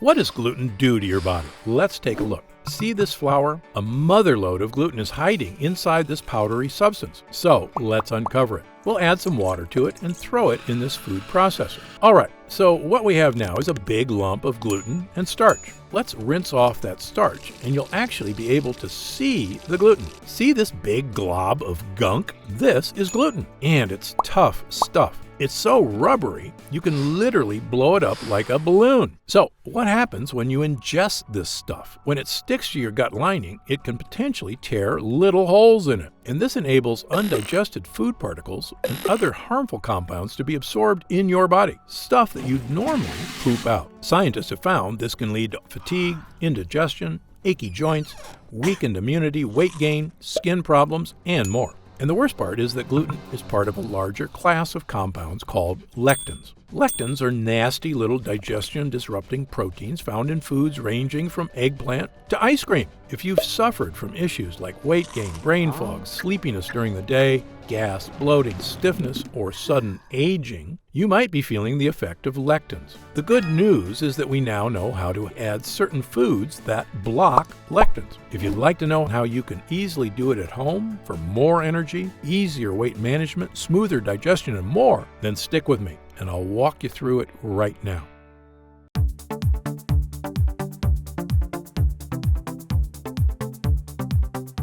What does gluten do to your body? Let's take a look. See this flour? A motherload of gluten is hiding inside this powdery substance. So let's uncover it. We'll add some water to it and throw it in this food processor. Alright, so what we have now is a big lump of gluten and starch. Let's rinse off that starch and you'll actually be able to see the gluten. See this big glob of gunk? This is gluten, and it's tough stuff. It's so rubbery, you can literally blow it up like a balloon. So what happens when you ingest this stuff? When it sticks to your gut lining, it can potentially tear little holes in it. And this enables undigested food particles and other harmful compounds to be absorbed in your body, stuff that you'd normally poop out. Scientists have found this can lead to fatigue, indigestion, achy joints, weakened immunity, weight gain, skin problems, and more. And the worst part is that gluten is part of a larger class of compounds called lectins. Lectins are nasty little digestion-disrupting proteins found in foods ranging from eggplant to ice cream. If you've suffered from issues like weight gain, brain fog, sleepiness during the day, gas, bloating, stiffness, or sudden aging, you might be feeling the effect of lectins. The good news is that we now know how to add certain foods that block lectins. If you'd like to know how you can easily do it at home for more energy, easier weight management, smoother digestion, and more, then stick with me, and I'll walk you through it right now.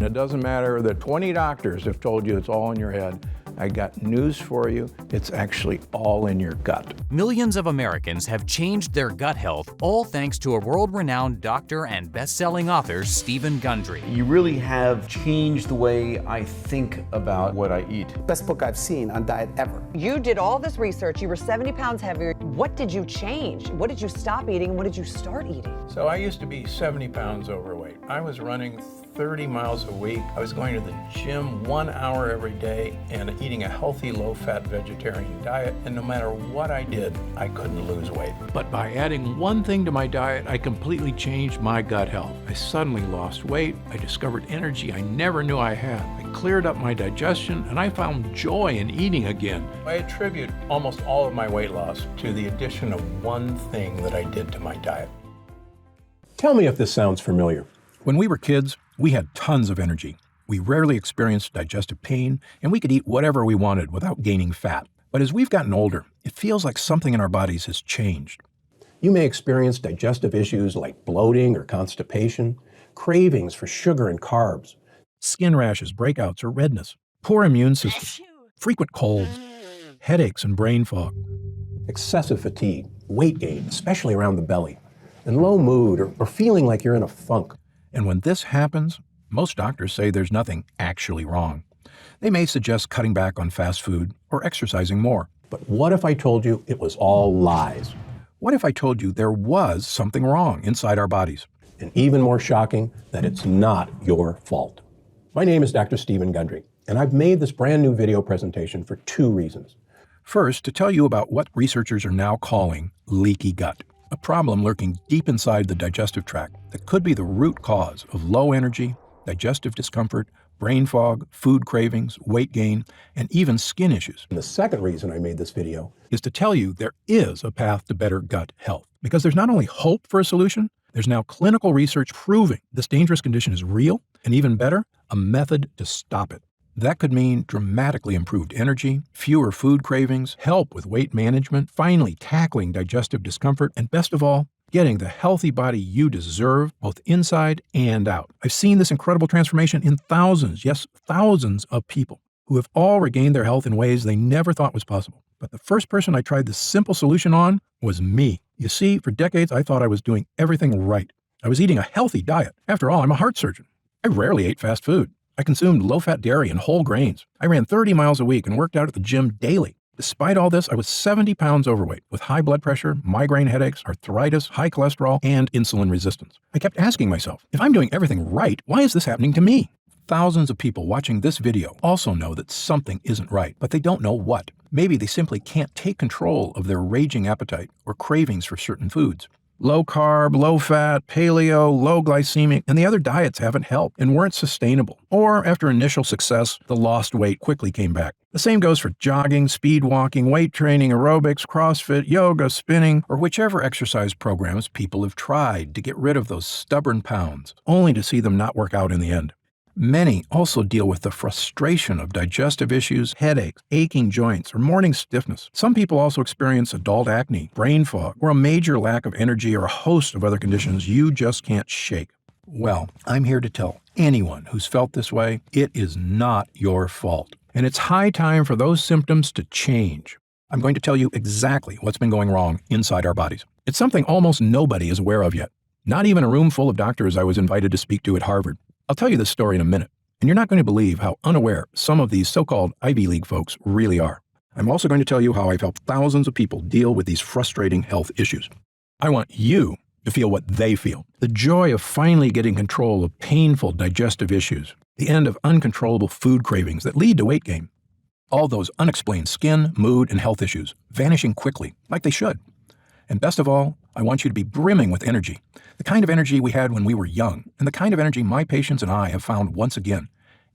It doesn't matter that 20 doctors have told you it's all in your head. I got news for you. It's actually all in your gut. Millions of Americans have changed their gut health, all thanks to a world-renowned doctor and best-selling author, Stephen Gundry. You really have changed the way I think about what I eat. Best book I've seen on diet ever. You did all this research. You were 70 pounds heavier. What did you change? What did you stop eating and what did you start eating? So I used to be 70 pounds overweight. I was running 30 miles a week. I was going to the gym 1 hour every day and eating a healthy, low-fat vegetarian diet. And no matter what I did, I couldn't lose weight. But by adding one thing to my diet, I completely changed my gut health. I suddenly lost weight. I discovered energy I never knew I had. I cleared up my digestion and I found joy in eating again. I attribute almost all of my weight loss to the addition of one thing that I did to my diet. Tell me if this sounds familiar. When we were kids, we had tons of energy. We rarely experienced digestive pain, and we could eat whatever we wanted without gaining fat. But as we've gotten older, it feels like something in our bodies has changed. You may experience digestive issues like bloating or constipation, cravings for sugar and carbs, skin rashes, breakouts, or redness, poor immune system, frequent colds, headaches and brain fog, excessive fatigue, weight gain, especially around the belly, and low mood or feeling like you're in a funk. And when this happens, most doctors say there's nothing actually wrong. They may suggest cutting back on fast food or exercising more. But what if I told you it was all lies? What if I told you there was something wrong inside our bodies? And even more shocking, that it's not your fault. My name is Dr. Stephen Gundry, and I've made this brand new video presentation for two reasons. First, to tell you about what researchers are now calling leaky gut. A problem lurking deep inside the digestive tract that could be the root cause of low energy, digestive discomfort, brain fog, food cravings, weight gain, and even skin issues. And the second reason I made this video is to tell you there is a path to better gut health. Because there's not only hope for a solution, there's now clinical research proving this dangerous condition is real, and even better, a method to stop it. That could mean dramatically improved energy, fewer food cravings, help with weight management, finally tackling digestive discomfort, and best of all, getting the healthy body you deserve, both inside and out. I've seen this incredible transformation in thousands, yes, thousands of people who have all regained their health in ways they never thought was possible. But the first person I tried this simple solution on was me. You see, for decades, I thought I was doing everything right. I was eating a healthy diet. After all, I'm a heart surgeon. I rarely ate fast food. I consumed low-fat dairy and whole grains. I ran 30 miles a week and worked out at the gym daily. Despite all this, I was 70 pounds overweight with high blood pressure, migraine headaches, arthritis, high cholesterol, and insulin resistance. I kept asking myself, if I'm doing everything right, why is this happening to me? Thousands of people watching this video also know that something isn't right, but they don't know what. Maybe they simply can't take control of their raging appetite or cravings for certain foods. Low carb, low fat, paleo, low glycemic, and the other diets haven't helped and weren't sustainable. Or after initial success, the lost weight quickly came back. The same goes for jogging, speed walking, weight training, aerobics, CrossFit, yoga, spinning, or whichever exercise programs people have tried to get rid of those stubborn pounds, only to see them not work out in the end. Many also deal with the frustration of digestive issues, headaches, aching joints, or morning stiffness. Some people also experience adult acne, brain fog, or a major lack of energy or a host of other conditions you just can't shake. Well, I'm here to tell anyone who's felt this way, it is not your fault. And it's high time for those symptoms to change. I'm going to tell you exactly what's been going wrong inside our bodies. It's something almost nobody is aware of yet. Not even a room full of doctors I was invited to speak to at Harvard. I'll tell you this story in a minute, and you're not going to believe how unaware some of these so-called Ivy League folks really are. I'm also going to tell you how I've helped thousands of people deal with these frustrating health issues. I want you to feel what they feel. The joy of finally getting control of painful digestive issues. The end of uncontrollable food cravings that lead to weight gain. All those unexplained skin, mood, and health issues vanishing quickly, like they should. And best of all, I want you to be brimming with energy. The kind of energy we had when we were young, and the kind of energy my patients and I have found once again,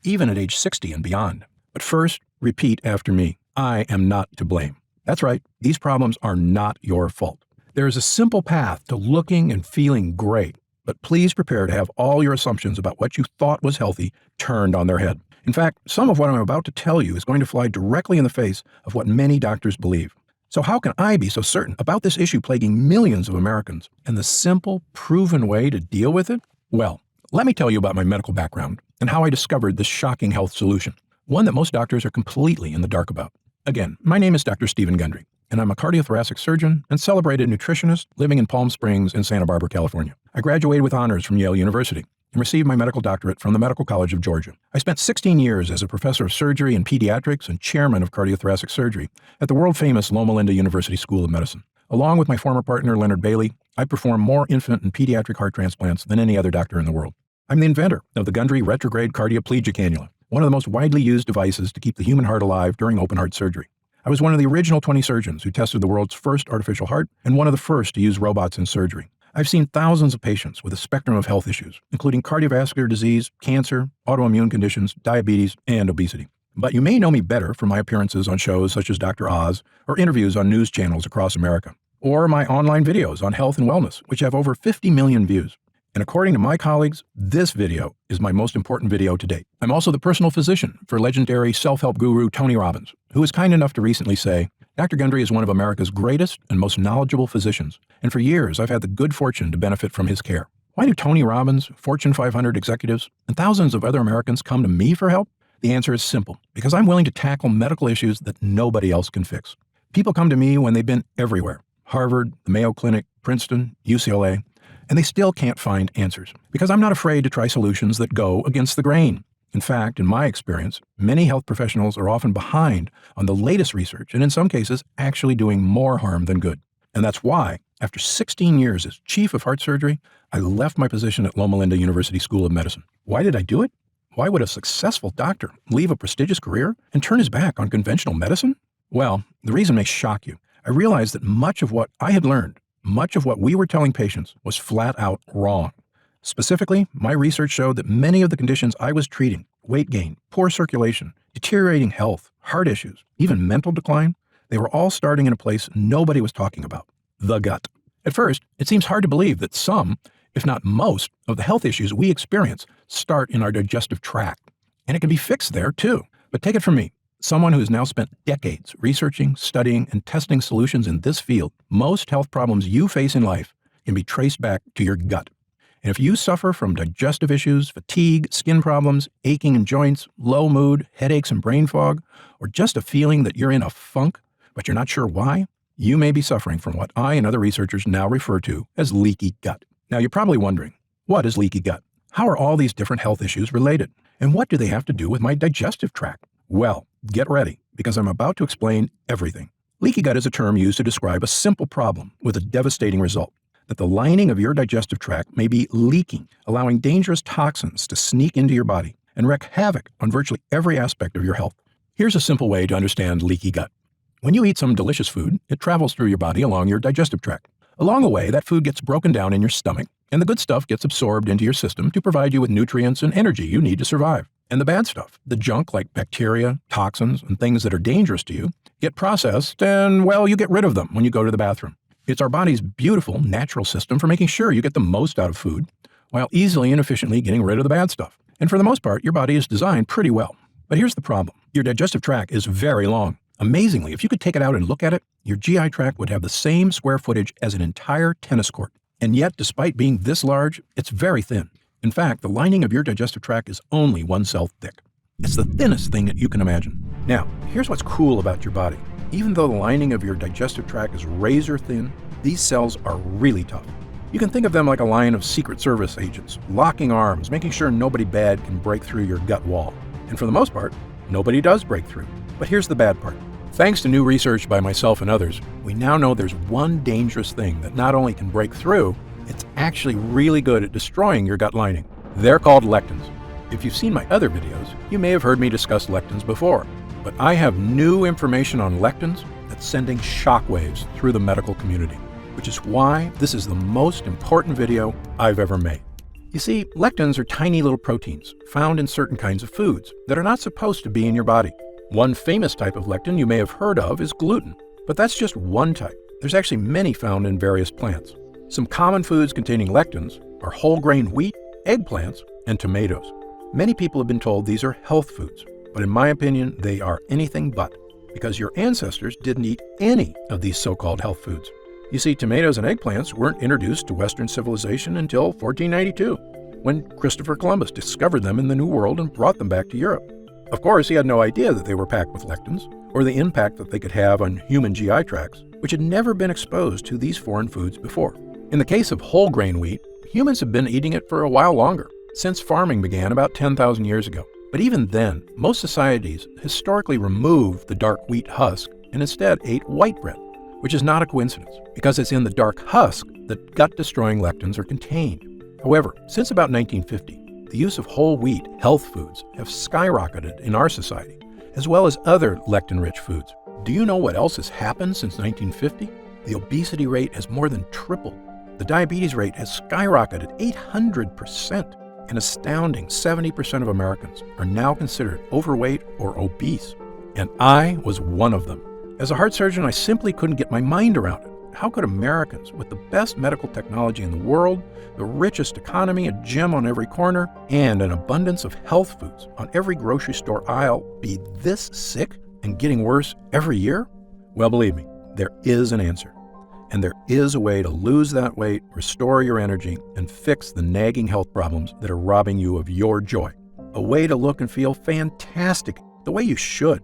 even at age 60 and beyond. But first, repeat after me. I am not to blame. That's right, these problems are not your fault. There is a simple path to looking and feeling great, but please prepare to have all your assumptions about what you thought was healthy turned on their head. In fact, some of what I'm about to tell you is going to fly directly in the face of what many doctors believe. So how can I be so certain about this issue plaguing millions of Americans and the simple, proven way to deal with it? Well, let me tell you about my medical background and how I discovered this shocking health solution, one that most doctors are completely in the dark about. Again, my name is Dr. Stephen Gundry, and I'm a cardiothoracic surgeon and celebrated nutritionist living in Palm Springs and Santa Barbara, California. I graduated with honors from Yale University and received my medical doctorate from the Medical College of Georgia. I spent 16 years as a professor of surgery and pediatrics and chairman of cardiothoracic surgery at the world-famous Loma Linda University School of Medicine. Along with my former partner, Leonard Bailey, I perform more infant and pediatric heart transplants than any other doctor in the world. I'm the inventor of the Gundry retrograde cardioplegia cannula, one of the most widely used devices to keep the human heart alive during open heart surgery. I was one of the original 20 surgeons who tested the world's first artificial heart and one of the first to use robots in surgery. I've seen thousands of patients with a spectrum of health issues, including cardiovascular disease, cancer, autoimmune conditions, diabetes, and obesity. But you may know me better from my appearances on shows such as Dr. Oz or interviews on news channels across America, or my online videos on health and wellness, which have over 50 million views. And according to my colleagues, this video is my most important video to date. I'm also the personal physician for legendary self-help guru Tony Robbins, who was kind enough to recently say, Dr. Gundry is one of America's greatest and most knowledgeable physicians, and for years I've had the good fortune to benefit from his care. Why do Tony Robbins, Fortune 500 executives, and thousands of other Americans come to me for help? The answer is simple, because I'm willing to tackle medical issues that nobody else can fix. People come to me when they've been everywhere, Harvard, the Mayo Clinic, Princeton, UCLA, and they still can't find answers, because I'm not afraid to try solutions that go against the grain. In fact, in my experience, many health professionals are often behind on the latest research and in some cases actually doing more harm than good. And that's why, after 16 years as chief of heart surgery, I left my position at Loma Linda University School of Medicine. Why did I do it? Why would a successful doctor leave a prestigious career and turn his back on conventional medicine? Well, the reason may shock you. I realized that much of what I had learned, much of what we were telling patients was flat out wrong. Specifically, my research showed that many of the conditions I was treating, weight gain, poor circulation, deteriorating health, heart issues, even mental decline, they were all starting in a place nobody was talking about, the gut. At first, it seems hard to believe that some, if not most, of the health issues we experience start in our digestive tract. And it can be fixed there too. But take it from me, someone who has now spent decades researching, studying, and testing solutions in this field, most health problems you face in life can be traced back to your gut. And if you suffer from digestive issues, fatigue, skin problems, aching in joints, low mood, headaches and brain fog, or just a feeling that you're in a funk, but you're not sure why, you may be suffering from what I and other researchers now refer to as leaky gut. Now you're probably wondering, what is leaky gut? How are all these different health issues related? And what do they have to do with my digestive tract? Well, get ready, because I'm about to explain everything. Leaky gut is a term used to describe a simple problem with a devastating result. That the lining of your digestive tract may be leaking, allowing dangerous toxins to sneak into your body and wreak havoc on virtually every aspect of your health. Here's a simple way to understand leaky gut. When you eat some delicious food, it travels through your body along your digestive tract. Along the way, that food gets broken down in your stomach, and the good stuff gets absorbed into your system to provide you with nutrients and energy you need to survive. And the bad stuff, the junk like bacteria, toxins, and things that are dangerous to you, get processed and, well, you get rid of them when you go to the bathroom. It's our body's beautiful, natural system for making sure you get the most out of food while easily and efficiently getting rid of the bad stuff. And for the most part, your body is designed pretty well. But here's the problem. Your digestive tract is very long. Amazingly, if you could take it out and look at it, your GI tract would have the same square footage as an entire tennis court. And yet, despite being this large, it's very thin. In fact, the lining of your digestive tract is only 1 cell thick. It's the thinnest thing that you can imagine. Now, here's what's cool about your body. Even though the lining of your digestive tract is razor thin, these cells are really tough. You can think of them like a line of Secret Service agents, locking arms, making sure nobody bad can break through your gut wall. And for the most part, nobody does break through. But here's the bad part. Thanks to new research by myself and others, we now know there's one dangerous thing that not only can break through, it's actually really good at destroying your gut lining. They're called lectins. If you've seen my other videos, you may have heard me discuss lectins before. But I have new information on lectins that's sending shockwaves through the medical community, which is why this is the most important video I've ever made. You see, lectins are tiny little proteins found in certain kinds of foods that are not supposed to be in your body. One famous type of lectin you may have heard of is gluten, but that's just one type. There's actually many found in various plants. Some common foods containing lectins are whole grain wheat, eggplants, and tomatoes. Many people have been told these are health foods, but in my opinion, they are anything but, because your ancestors didn't eat any of these so-called health foods. You see, tomatoes and eggplants weren't introduced to Western civilization until 1492, when Christopher Columbus discovered them in the New World and brought them back to Europe. Of course, he had no idea that they were packed with lectins, or the impact that they could have on human GI tracts, which had never been exposed to these foreign foods before. In the case of whole grain wheat, humans have been eating it for a while longer, since farming began about 10,000 years ago. But even then, most societies historically removed the dark wheat husk and instead ate white bread, which is not a coincidence, because it's in the dark husk that gut-destroying lectins are contained. However, since about 1950, the use of whole wheat health foods have skyrocketed in our society, as well as other lectin-rich foods. Do you know what else has happened since 1950? The obesity rate has more than tripled. The diabetes rate has skyrocketed 800%. An astounding 70% of Americans are now considered overweight or obese, and I was one of them. As a heart surgeon, I simply couldn't get my mind around it. How could Americans, with the best medical technology in the world, the richest economy, a gym on every corner, and an abundance of health foods on every grocery store aisle, be this sick and getting worse every year? Well, believe me, there is an answer. And there is a way to lose that weight, restore your energy, and fix the nagging health problems that are robbing you of your joy. A way to look and feel fantastic, the way you should.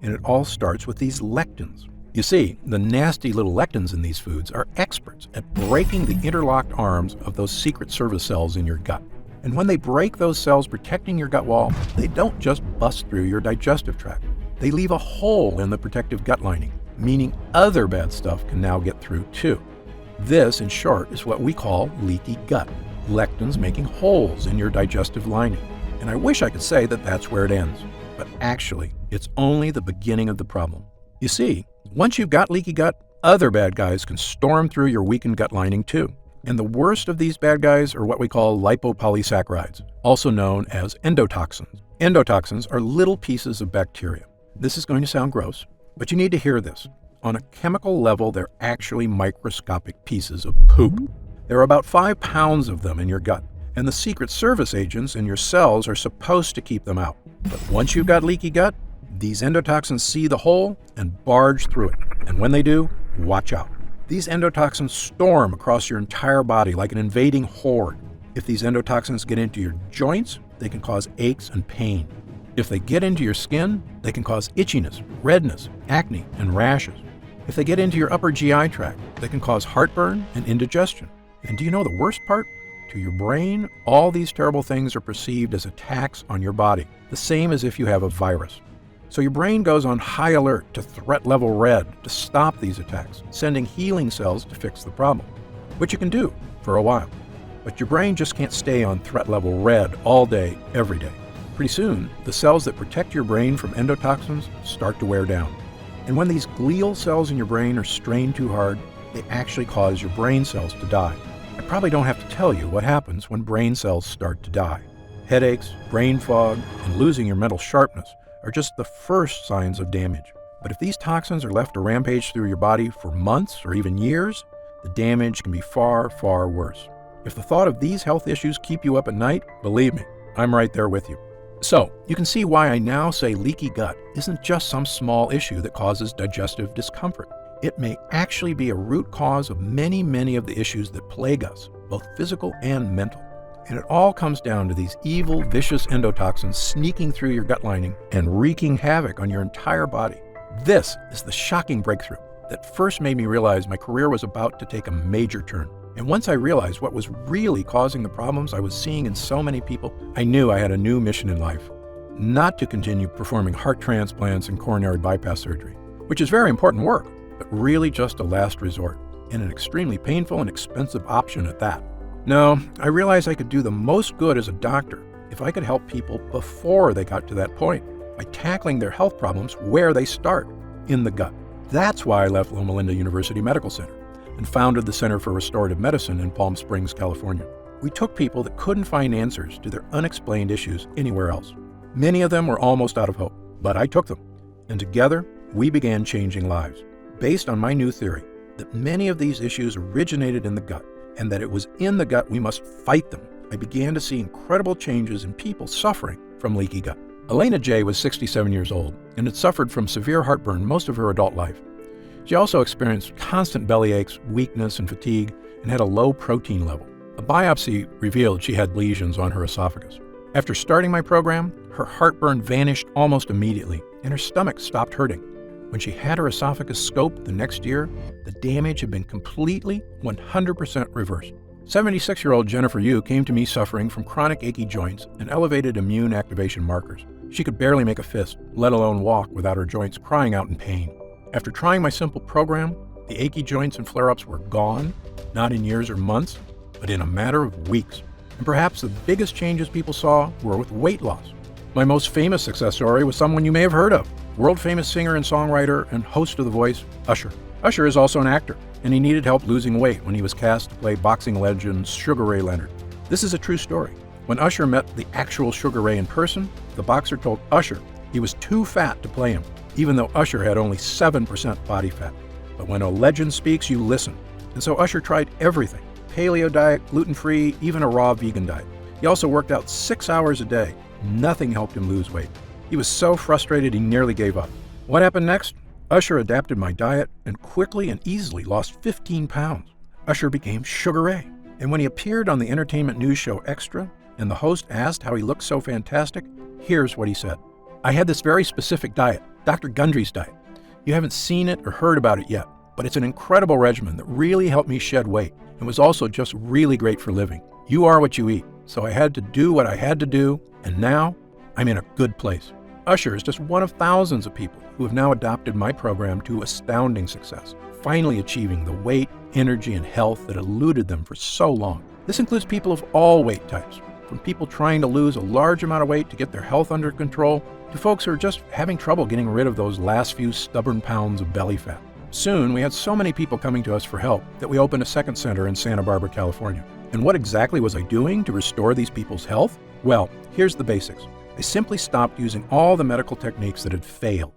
And it all starts with these lectins. You see, the nasty little lectins in these foods are experts at breaking the interlocked arms of those Secret Service cells in your gut. And when they break those cells protecting your gut wall, they don't just bust through your digestive tract. They leave a hole in the protective gut lining, meaning other bad stuff can now get through too. This, in short, is what we call leaky gut, lectins making holes in your digestive lining. And I wish I could say that that's where it ends, but actually, it's only the beginning of the problem. You see, once you've got leaky gut, other bad guys can storm through your weakened gut lining too. And the worst of these bad guys are what we call lipopolysaccharides, also known as endotoxins. Endotoxins are little pieces of bacteria. This is going to sound gross, but you need to hear this. On a chemical level, they're actually microscopic pieces of poop. There are about 5 pounds of them in your gut, and the Secret Service agents in your cells are supposed to keep them out. But once you've got leaky gut, these endotoxins see the hole and barge through it. And when they do, watch out. These endotoxins storm across your entire body like an invading horde. If these endotoxins get into your joints, they can cause aches and pain. If they get into your skin, they can cause itchiness, redness, acne, and rashes. If they get into your upper GI tract, they can cause heartburn and indigestion. And do you know the worst part? To your brain, all these terrible things are perceived as attacks on your body, the same as if you have a virus. So your brain goes on high alert to threat level red to stop these attacks, sending healing cells to fix the problem, which you can do for a while. But your brain just can't stay on threat level red all day, every day. Pretty soon, the cells that protect your brain from endotoxins start to wear down. And when these glial cells in your brain are strained too hard, they actually cause your brain cells to die. I probably don't have to tell you what happens when brain cells start to die. Headaches, brain fog, and losing your mental sharpness are just the first signs of damage. But if these toxins are left to rampage through your body for months or even years, the damage can be far, far worse. If the thought of these health issues keep you up at night, believe me, I'm right there with you. So, you can see why I now say leaky gut isn't just some small issue that causes digestive discomfort. It may actually be a root cause of many, many of the issues that plague us, both physical and mental. And it all comes down to these evil, vicious endotoxins sneaking through your gut lining and wreaking havoc on your entire body. This is the shocking breakthrough that first made me realize my career was about to take a major turn. And once I realized what was really causing the problems I was seeing in so many people, I knew I had a new mission in life. Not to continue performing heart transplants and coronary bypass surgery, which is very important work, but really just a last resort, and an extremely painful and expensive option at that. No, I realized I could do the most good as a doctor if I could help people before they got to that point, by tackling their health problems where they start, in the gut. That's why I left Loma Linda University Medical Center and founded the Center for Restorative Medicine in Palm Springs, California. We took people that couldn't find answers to their unexplained issues anywhere else. Many of them were almost out of hope, but I took them. And together, we began changing lives, based on my new theory that many of these issues originated in the gut, and that it was in the gut we must fight them. I began to see incredible changes in people suffering from leaky gut. Elena J. was 67 years old and had suffered from severe heartburn most of her adult life. She also experienced constant belly aches, weakness, and fatigue, and had a low protein level. A biopsy revealed she had lesions on her esophagus. After starting my program, her heartburn vanished almost immediately, and her stomach stopped hurting. When she had her esophagus scoped the next year, the damage had been completely 100% reversed. 76-year-old Jennifer Yu came to me suffering from chronic achy joints and elevated immune activation markers. She could barely make a fist, let alone walk without her joints crying out in pain. After trying my simple program, the achy joints and flare-ups were gone, not in years or months, but in a matter of weeks. And perhaps the biggest changes people saw were with weight loss. My most famous success story was someone you may have heard of, world-famous singer and songwriter and host of The Voice, Usher. Usher is also an actor, and he needed help losing weight when he was cast to play boxing legend Sugar Ray Leonard. This is a true story. When Usher met the actual Sugar Ray in person, the boxer told Usher he was too fat to play him, even though Usher had only 7% body fat. But when a legend speaks, you listen. And so Usher tried everything: paleo diet, gluten-free, even a raw vegan diet. He also worked out 6 hours a day. Nothing helped him lose weight. He was so frustrated he nearly gave up. What happened next? Usher adapted my diet and quickly and easily lost 15 pounds. Usher became Sugar Ray. And when he appeared on the entertainment news show Extra, and the host asked how he looked so fantastic, here's what he said. I had this very specific diet, Dr. Gundry's diet. You haven't seen it or heard about it yet, but it's an incredible regimen that really helped me shed weight and was also just really great for living. You are what you eat, so I had to do what I had to do, and now I'm in a good place. Usher is just one of thousands of people who have now adopted my program to astounding success, finally achieving the weight, energy, and health that eluded them for so long. This includes people of all weight types, from people trying to lose a large amount of weight to get their health under control, to folks who are just having trouble getting rid of those last few stubborn pounds of belly fat. Soon, we had so many people coming to us for help that we opened a second center in Santa Barbara, California. And what exactly was I doing to restore these people's health? Well, here's the basics. I simply stopped using all the medical techniques that had failed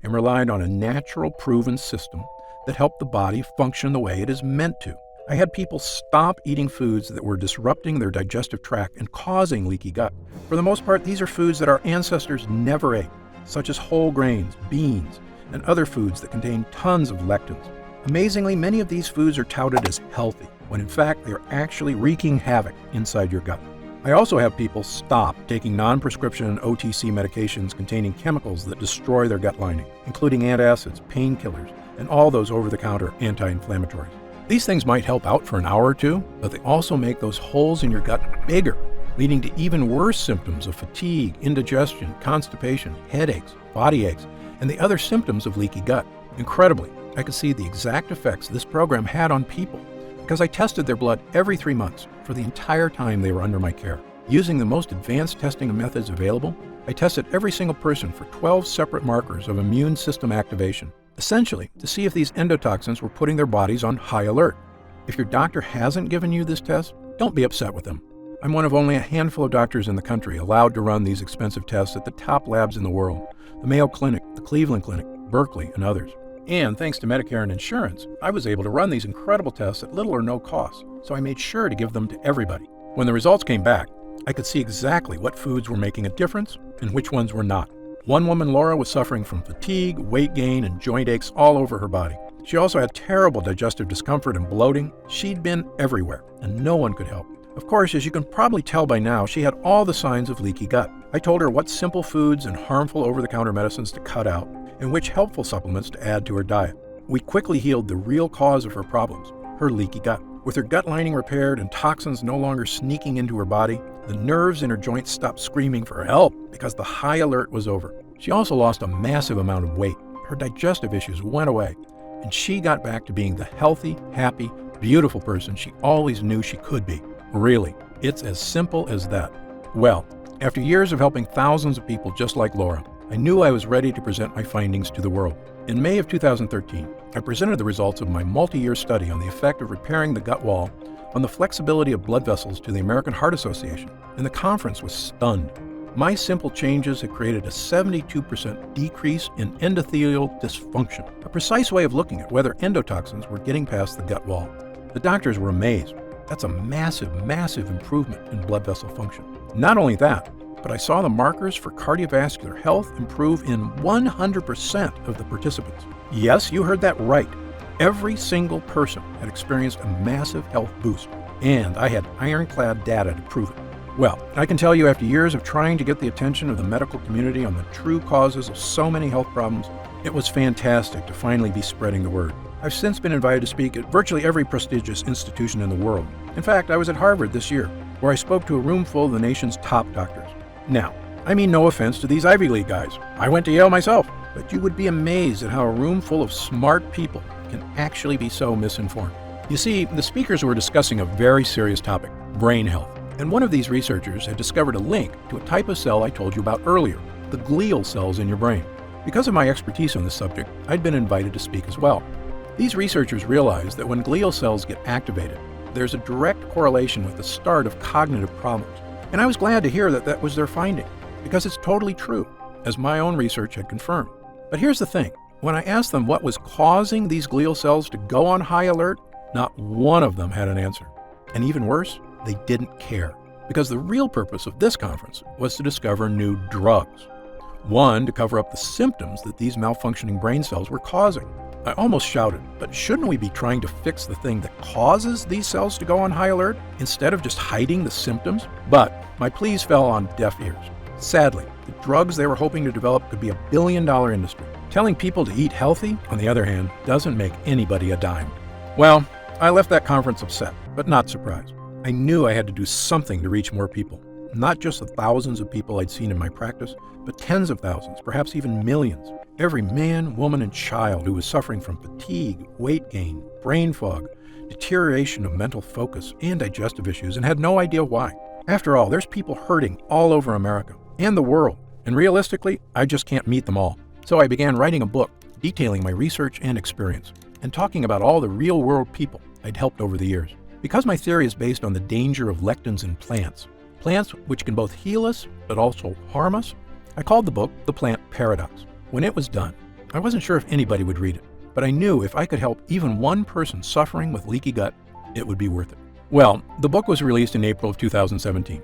and relied on a natural, proven system that helped the body function the way it is meant to. I had people stop eating foods that were disrupting their digestive tract and causing leaky gut. For the most part, these are foods that our ancestors never ate, such as whole grains, beans, and other foods that contain tons of lectins. Amazingly, many of these foods are touted as healthy, when in fact they are actually wreaking havoc inside your gut. I also have people stop taking non-prescription OTC medications containing chemicals that destroy their gut lining, including antacids, painkillers, and all those over-the-counter anti-inflammatories. These things might help out for an hour or two, but they also make those holes in your gut bigger, leading to even worse symptoms of fatigue, indigestion, constipation, headaches, body aches, and the other symptoms of leaky gut. Incredibly, I could see the exact effects this program had on people because I tested their blood every 3 months for the entire time they were under my care. Using the most advanced testing methods available, I tested every single person for 12 separate markers of immune system activation, essentially to see if these endotoxins were putting their bodies on high alert. If your doctor hasn't given you this test, don't be upset with them. I'm one of only a handful of doctors in the country allowed to run these expensive tests at the top labs in the world, the Mayo Clinic, the Cleveland Clinic, Berkeley, and others. And thanks to Medicare and insurance, I was able to run these incredible tests at little or no cost, so I made sure to give them to everybody. When the results came back, I could see exactly what foods were making a difference and which ones were not. One woman, Laura, was suffering from fatigue, weight gain, and joint aches all over her body. She also had terrible digestive discomfort and bloating. She'd been everywhere, and no one could help. Of course, as you can probably tell by now, she had all the signs of leaky gut. I told her what simple foods and harmful over-the-counter medicines to cut out, and which helpful supplements to add to her diet. We quickly healed the real cause of her problems, her leaky gut. With her gut lining repaired and toxins no longer sneaking into her body, the nerves in her joints stopped screaming for help because the high alert was over. She also lost a massive amount of weight. Her digestive issues went away, and she got back to being the healthy, happy, beautiful person she always knew she could be. Really, it's as simple as that. Well, after years of helping thousands of people just like Laura, I knew I was ready to present my findings to the world. In May of 2013, I presented the results of my multi-year study on the effect of repairing the gut wall on the flexibility of blood vessels to the American Heart Association, and the conference was stunned. My simple changes had created a 72% decrease in endothelial dysfunction, a precise way of looking at whether endotoxins were getting past the gut wall. The doctors were amazed. That's a massive, massive improvement in blood vessel function. Not only that, but I saw the markers for cardiovascular health improve in 100% of the participants. Yes, you heard that right. Every single person had experienced a massive health boost, and I had ironclad data to prove it. Well, I can tell you after years of trying to get the attention of the medical community on the true causes of so many health problems, it was fantastic to finally be spreading the word. I've since been invited to speak at virtually every prestigious institution in the world. In fact, I was at Harvard this year, where I spoke to a room full of the nation's top doctors. Now, I mean no offense to these Ivy League guys. I went to Yale myself, but you would be amazed at how a room full of smart people can actually be so misinformed. You see, the speakers were discussing a very serious topic, brain health. And one of these researchers had discovered a link to a type of cell I told you about earlier, the glial cells in your brain. Because of my expertise on this subject, I'd been invited to speak as well. These researchers realized that when glial cells get activated, there's a direct correlation with the start of cognitive problems. And I was glad to hear that that was their finding, because it's totally true, as my own research had confirmed. But here's the thing. When I asked them what was causing these glial cells to go on high alert, not one of them had an answer. And even worse, they didn't care, because the real purpose of this conference was to discover new drugs. One, to cover up the symptoms that these malfunctioning brain cells were causing. I almost shouted, but shouldn't we be trying to fix the thing that causes these cells to go on high alert instead of just hiding the symptoms? But my pleas fell on deaf ears. Sadly, the drugs they were hoping to develop could be a billion-dollar industry. Telling people to eat healthy, on the other hand, doesn't make anybody a dime. Well, I left that conference upset, but not surprised. I knew I had to do something to reach more people. Not just the thousands of people I'd seen in my practice, but tens of thousands, perhaps even millions. Every man, woman, and child who was suffering from fatigue, weight gain, brain fog, deterioration of mental focus, and digestive issues, and had no idea why. After all, there's people hurting all over America and the world, and realistically, I just can't meet them all. So I began writing a book detailing my research and experience, and talking about all the real-world people I'd helped over the years. Because my theory is based on the danger of lectins in plants which can both heal us but also harm us, I called the book The Plant Paradox. When it was done, I wasn't sure if anybody would read it, but I knew if I could help even one person suffering with leaky gut, it would be worth it. Well, the book was released in April of 2017.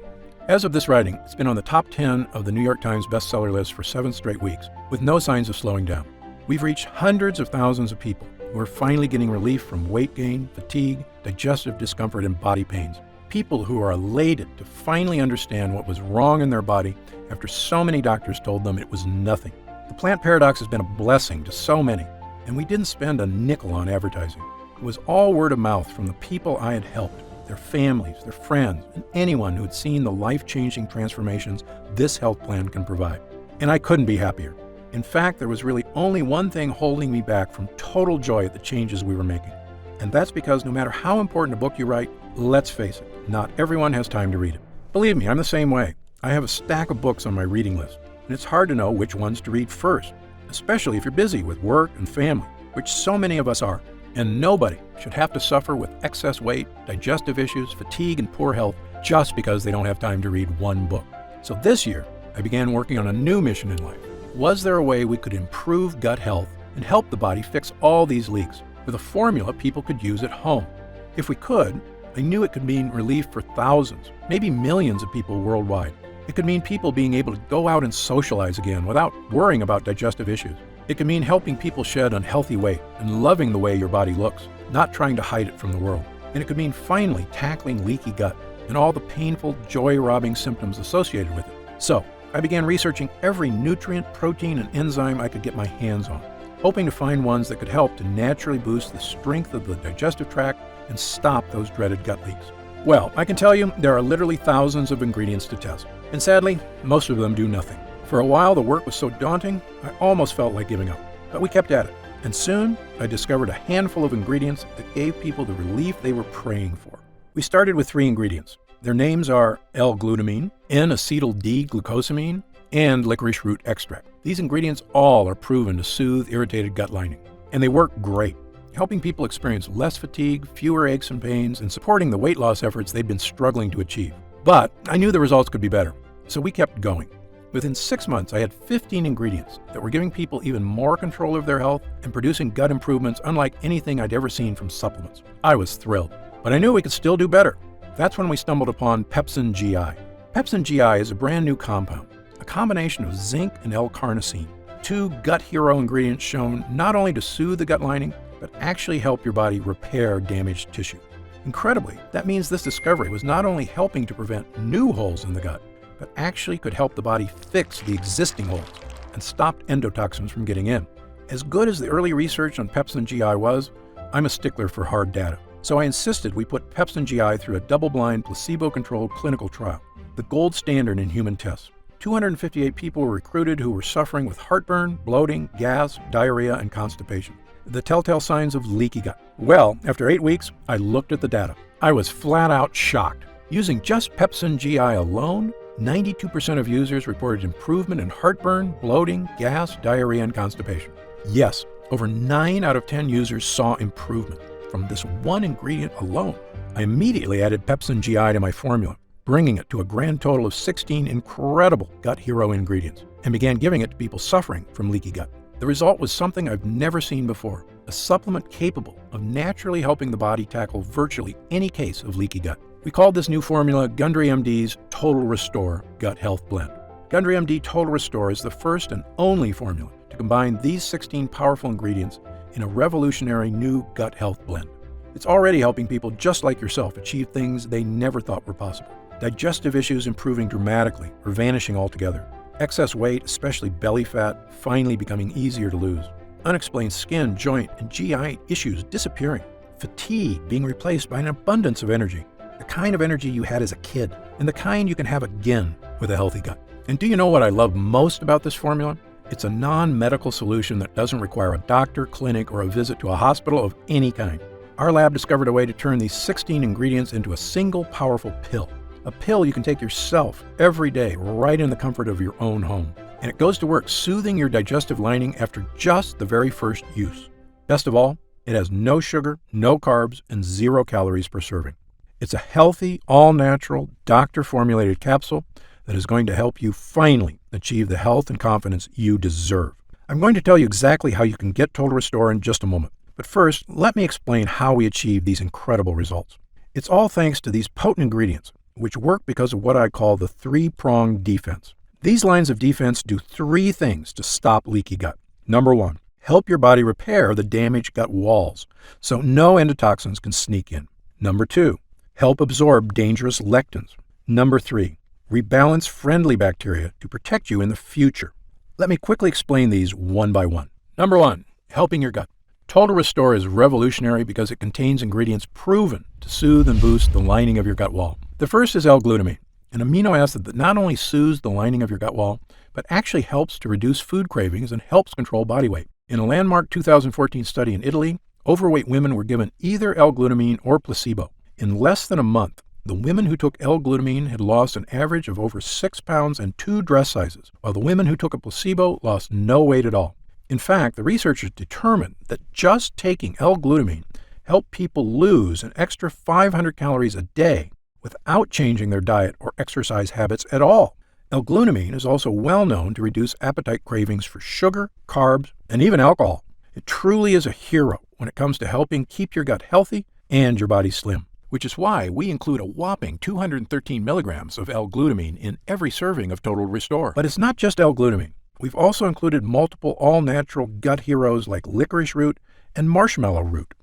As of this writing, it's been on the top 10 of the New York Times bestseller list for 7 straight weeks, with no signs of slowing down. We've reached hundreds of thousands of people who are finally getting relief from weight gain, fatigue, digestive discomfort, and body pains. People who are elated to finally understand what was wrong in their body after so many doctors told them it was nothing. The Plant Paradox has been a blessing to so many, and we didn't spend a nickel on advertising. It was all word of mouth from the people I had helped, their families, their friends, and anyone who had seen the life-changing transformations this health plan can provide. And I couldn't be happier. In fact, there was really only one thing holding me back from total joy at the changes we were making. And that's because no matter how important a book you write, let's face it, not everyone has time to read it. Believe me, I'm the same way. I have a stack of books on my reading list, and it's hard to know which ones to read first. especially if you're busy with work and family, which so many of us are. And nobody should have to suffer with excess weight, digestive issues, fatigue, and poor health just because they don't have time to read one book. So this year, I began working on a new mission in life. Was there a way we could improve gut health and help the body fix all these leaks with a formula people could use at home? If we could, I knew it could mean relief for thousands, maybe millions of people worldwide. It could mean people being able to go out and socialize again without worrying about digestive issues. It could mean helping people shed unhealthy weight and loving the way your body looks, not trying to hide it from the world. And it could mean finally tackling leaky gut and all the painful, joy-robbing symptoms associated with it. So, I began researching every nutrient, protein, and enzyme I could get my hands on, hoping to find ones that could help to naturally boost the strength of the digestive tract and stop those dreaded gut leaks. Well, I can tell you there are literally thousands of ingredients to test, and sadly, most of them do nothing. For a while, the work was so daunting, I almost felt like giving up, but we kept at it. And soon, I discovered a handful of ingredients that gave people the relief they were praying for. We started with 3 ingredients. Their names are L-glutamine, N-acetyl-D-glucosamine, and licorice root extract. These ingredients all are proven to soothe irritated gut lining, and they work great, helping people experience less fatigue, fewer aches and pains, and supporting the weight loss efforts they've been struggling to achieve. But I knew the results could be better, so we kept going. Within 6 months, I had 15 ingredients that were giving people even more control of their health and producing gut improvements unlike anything I'd ever seen from supplements. I was thrilled, but I knew we could still do better. That's when we stumbled upon Pepsin GI. Pepsin GI is a brand new compound, a combination of zinc and L-carnosine, 2 gut hero ingredients shown not only to soothe the gut lining, but actually help your body repair damaged tissue. Incredibly, that means this discovery was not only helping to prevent new holes in the gut, but actually could help the body fix the existing holes and stop endotoxins from getting in. As good as the early research on Pepsin GI was, I'm a stickler for hard data. So I insisted we put Pepsin GI through a double-blind, placebo-controlled clinical trial, the gold standard in human tests. 258 people were recruited who were suffering with heartburn, bloating, gas, diarrhea, and constipation, the telltale signs of leaky gut. Well, after 8 weeks, I looked at the data. I was flat out shocked. Using just Pepsin GI alone, 92% of users reported improvement in heartburn, bloating, gas, diarrhea, and constipation. Yes, over 9 out of 10 users saw improvement from this one ingredient alone. I immediately added Pepsin GI to my formula, bringing it to a grand total of 16 incredible gut hero ingredients, and began giving it to people suffering from leaky gut. The result was something I've never seen before, a supplement capable of naturally helping the body tackle virtually any case of leaky gut. We called this new formula Gundry MD's Total Restore Gut Health Blend. Gundry MD Total Restore is the first and only formula to combine these 16 powerful ingredients in a revolutionary new gut health blend. It's already helping people just like yourself achieve things they never thought were possible. Digestive issues improving dramatically or vanishing altogether. Excess weight, especially belly fat, finally becoming easier to lose. Unexplained skin, joint, and GI issues disappearing. Fatigue being replaced by an abundance of energy. The kind of energy you had as a kid, and the kind you can have again with a healthy gut. And do you know what I love most about this formula? It's a non-medical solution that doesn't require a doctor, clinic, or a visit to a hospital of any kind. Our lab discovered a way to turn these 16 ingredients into a single powerful pill. A pill you can take yourself every day, right in the comfort of your own home. And it goes to work soothing your digestive lining after just the very first use. Best of all, it has no sugar, no carbs, and 0 calories per serving. It's a healthy, all-natural, doctor-formulated capsule that is going to help you finally achieve the health and confidence you deserve. I'm going to tell you exactly how you can get Total Restore in just a moment. But first, let me explain how we achieve these incredible results. It's all thanks to these potent ingredients, which work because of what I call the 3-pronged defense. These lines of defense do 3 things to stop leaky gut. Number 1, help your body repair the damaged gut walls so no endotoxins can sneak in. Number 2, help absorb dangerous lectins. Number 3, rebalance friendly bacteria to protect you in the future. Let me quickly explain these one by one. Number 1, helping your gut. Total Restore is revolutionary because it contains ingredients proven to soothe and boost the lining of your gut wall. The first is L-glutamine, an amino acid that not only soothes the lining of your gut wall, but actually helps to reduce food cravings and helps control body weight. In a landmark 2014 study in Italy, overweight women were given either L-glutamine or placebo. In less than a month, the women who took L-glutamine had lost an average of over 6 pounds and 2 dress sizes, while the women who took a placebo lost no weight at all. In fact, the researchers determined that just taking L-glutamine helped people lose an extra 500 calories a day without changing their diet or exercise habits at all. L-glutamine is also well known to reduce appetite cravings for sugar, carbs, and even alcohol. It truly is a hero when it comes to helping keep your gut healthy and your body slim, which is why we include a whopping 213 milligrams of L-glutamine in every serving of Total Restore. But it's not just L-glutamine. We've also included multiple all-natural gut heroes like licorice root and marshmallow root.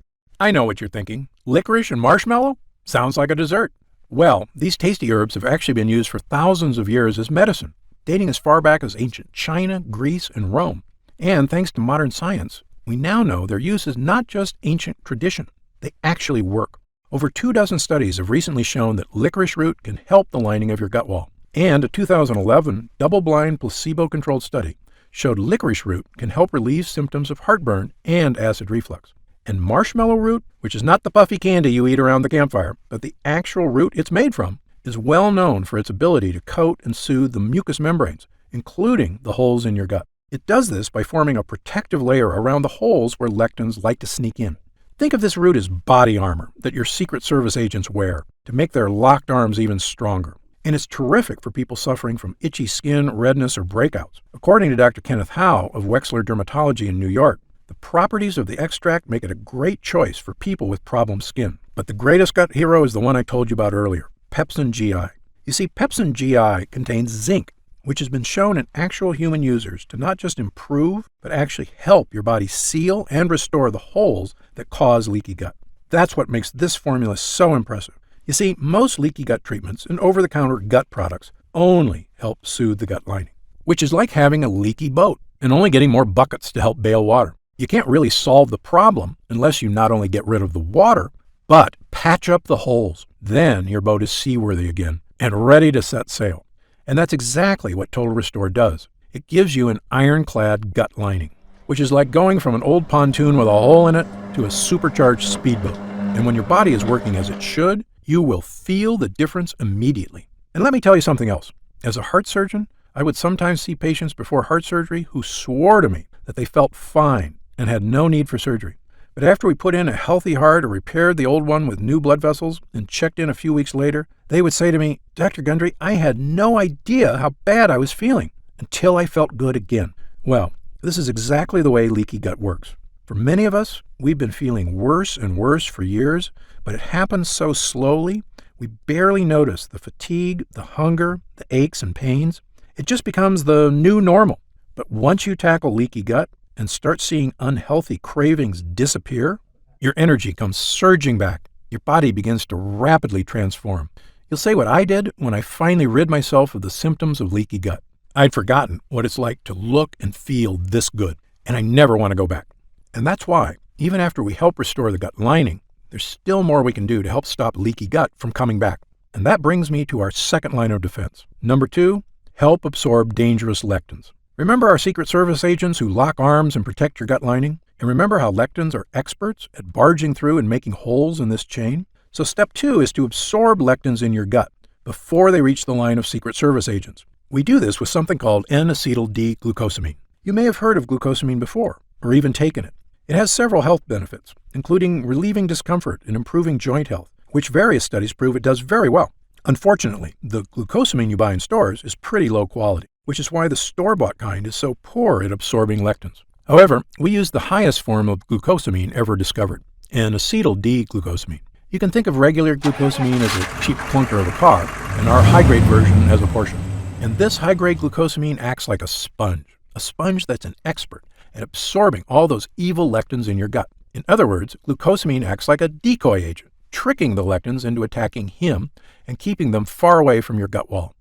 I know what you're thinking. Licorice and marshmallow? Sounds like a dessert. Well, these tasty herbs have actually been used for thousands of years as medicine, dating as far back as ancient China, Greece, and Rome. And thanks to modern science, we now know their use is not just ancient tradition. They actually work. Over 24 studies have recently shown that licorice root can help the lining of your gut wall. And a 2011 double-blind placebo-controlled study showed licorice root can help relieve symptoms of heartburn and acid reflux. And marshmallow root, which is not the puffy candy you eat around the campfire, but the actual root it's made from, is well known for its ability to coat and soothe the mucous membranes, including the holes in your gut. It does this by forming a protective layer around the holes where lectins like to sneak in. Think of this root as body armor that your Secret Service agents wear to make their locked arms even stronger. And it's terrific for people suffering from itchy skin, redness, or breakouts. According to Dr. Kenneth Howe of Wexler Dermatology in New York, the properties of the extract make it a great choice for people with problem skin. But the greatest gut hero is the one I told you about earlier, Pepsin GI. You see, Pepsin GI contains zinc, which has been shown in actual human users to not just improve, but actually help your body seal and restore the holes that cause leaky gut. That's what makes this formula so impressive. You see, most leaky gut treatments and over-the-counter gut products only help soothe the gut lining, which is like having a leaky boat and only getting more buckets to help bail water. You can't really solve the problem unless you not only get rid of the water, but patch up the holes. Then your boat is seaworthy again and ready to set sail. And that's exactly what Total Restore does. It gives you an ironclad gut lining, which is like going from an old pontoon with a hole in it to a supercharged speedboat. And when your body is working as it should, you will feel the difference immediately. And let me tell you something else. As a heart surgeon, I would sometimes see patients before heart surgery who swore to me that they felt fine and had no need for surgery. But after we put in a healthy heart or repaired the old one with new blood vessels and checked in a few weeks later, they would say to me, "Dr. Gundry, I had no idea how bad I was feeling until I felt good again." Well, this is exactly the way leaky gut works. For many of us, we've been feeling worse and worse for years, but it happens so slowly, we barely notice the fatigue, the hunger, the aches and pains. It just becomes the new normal. But once you tackle leaky gut and start seeing unhealthy cravings disappear, your energy comes surging back. Your body begins to rapidly transform. You'll say what I did when I finally rid myself of the symptoms of leaky gut. I'd forgotten what it's like to look and feel this good, and I never want to go back. And that's why, even after we help restore the gut lining, there's still more we can do to help stop leaky gut from coming back. And that brings me to our second line of defense. Number 2, help absorb dangerous lectins. Remember our Secret Service agents who lock arms and protect your gut lining? And remember how lectins are experts at barging through and making holes in this chain? So step 2 is to absorb lectins in your gut before they reach the line of Secret Service agents. We do this with something called N-acetyl-D-glucosamine. You may have heard of glucosamine before, or even taken it. It has several health benefits, including relieving discomfort and improving joint health, which various studies prove it does very well. Unfortunately, the glucosamine you buy in stores is pretty low quality, which is why the store-bought kind is so poor at absorbing lectins. However, we use the highest form of glucosamine ever discovered, N-acetyl-D-glucosamine. You can think of regular glucosamine as a cheap clunker of a car, and our high-grade version as a Porsche. And this high-grade glucosamine acts like a sponge that's an expert at absorbing all those evil lectins in your gut. In other words, glucosamine acts like a decoy agent, tricking the lectins into attacking him and keeping them far away from your gut wall.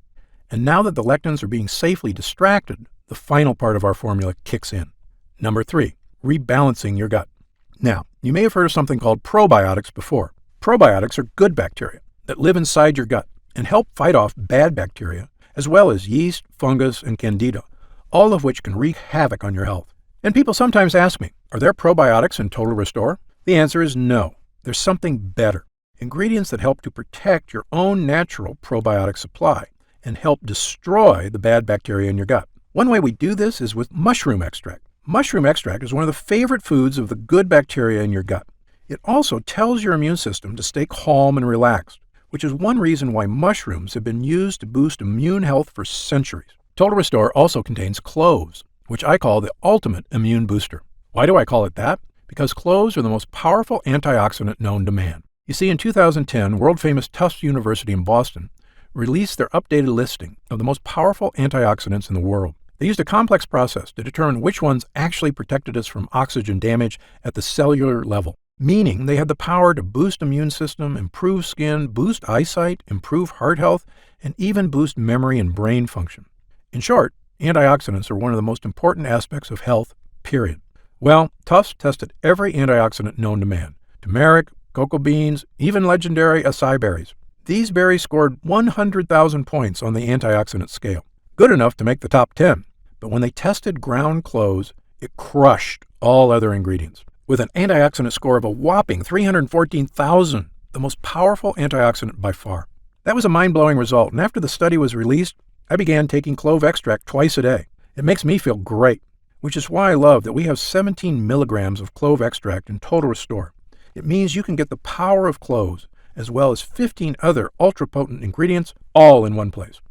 And now that the lectins are being safely distracted, the final part of our formula kicks in. Number 3, rebalancing your gut. Now, you may have heard of something called probiotics before. Probiotics are good bacteria that live inside your gut and help fight off bad bacteria, as well as yeast, fungus, and candida, all of which can wreak havoc on your health. And people sometimes ask me, are there probiotics in Total Restore? The answer is no. There's something better. Ingredients that help to protect your own natural probiotic supply and help destroy the bad bacteria in your gut. One way we do this is with mushroom extract. Mushroom extract is one of the favorite foods of the good bacteria in your gut. It also tells your immune system to stay calm and relaxed, which is one reason why mushrooms have been used to boost immune health for centuries. Total Restore also contains cloves, which I call the ultimate immune booster. Why do I call it that? Because cloves are the most powerful antioxidant known to man. You see, in 2010, world-famous Tufts University in Boston released their updated listing of the most powerful antioxidants in the world. They used a complex process to determine which ones actually protected us from oxygen damage at the cellular level, meaning they had the power to boost immune system, improve skin, boost eyesight, improve heart health, and even boost memory and brain function. In short, antioxidants are one of the most important aspects of health, period. Well, Tufts tested every antioxidant known to man: turmeric, cocoa beans, even legendary acai berries. These berries scored 100,000 points on the antioxidant scale, good enough to make the top 10. But when they tested ground cloves, it crushed all other ingredients, with an antioxidant score of a whopping 314,000, the most powerful antioxidant by far. That was a mind-blowing result, and after the study was released, I began taking clove extract twice a day. It makes me feel great, which is why I love that we have 17 milligrams of clove extract in Total Restore. It means you can get the power of cloves, as well as 15 other ultra-potent ingredients, all in one place.